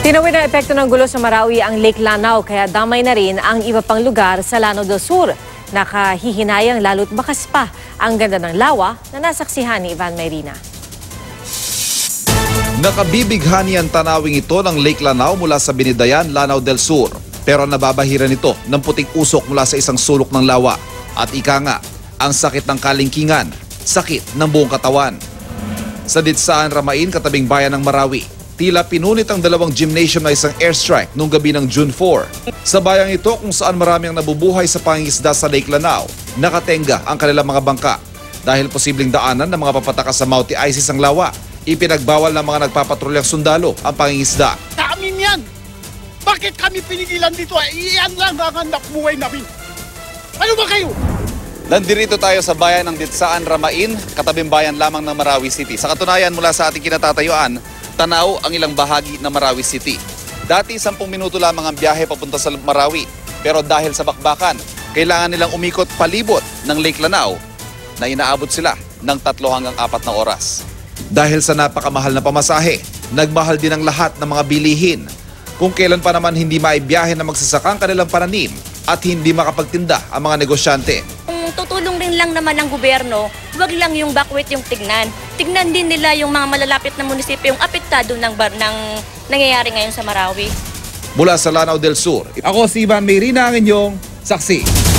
Tinawid ang epekto ng gulo sa Marawi ang Lake Lanao kaya damay na rin ang iba pang lugar sa Lanao del Sur. Nakahihinayang lalo't bakas pa ang ganda ng lawa na nasaksihan ni Ivan Mayrina. Nakabibighani ang tanawing ito ng Lake Lanao mula sa Binidayan, Lanao del Sur. Pero nababahiran ito ng puting usok mula sa isang sulok ng lawa. At ika nga, ang sakit ng kalingkingan, sakit ng buong katawan. Sa Ditsaan, Ramain, katabing bayan ng Marawi, tila pinunit ang dalawang gymnasium na isang airstrike noong gabi ng June 4. Sa bayang ito kung saan marami ang nabubuhay sa pangingisda sa Lake Lanao, nakatenga ang kanilang mga bangka. Dahil posibleng daanan ng mga papatakas sa Mount Isis ang lawa, ipinagbawal ng mga nagpapatrulyang sundalo ang pangingisda. Sa amin yan! Bakit kami pinigilan dito? Iyan lang ang anak buhay namin. Ano ba kayo? Nandirito tayo sa bayan ng Ditsaan, Ramain, katabing bayan lamang ng Marawi City. Sa katunayan mula sa ating kinatatayuan, tanaw ang ilang bahagi ng Marawi City. Dati 10 minuto lamang ang biyahe papunta sa Marawi. Pero dahil sa bakbakan, kailangan nilang umikot palibot ng Lake Lanao na inaabot sila ng 3 hanggang 4 na oras. Dahil sa napakamahal na pamasahe, nagmahal din ang lahat ng mga bilihin. Kung kailan pa naman hindi maibiyahe na magsasaka ang kanilang pananim at hindi makapagtinda ang mga negosyante. Kung tutulong rin lang naman ng gobyerno, huwag lang yung backwit yung tignan. Tignan din nila yung mga malalapit na munisipyo yung apektado ng nangyayari ngayon sa Marawi. Mula sa Lanao del Sur, ako si Ivan Mayrina, ang inyong saksi.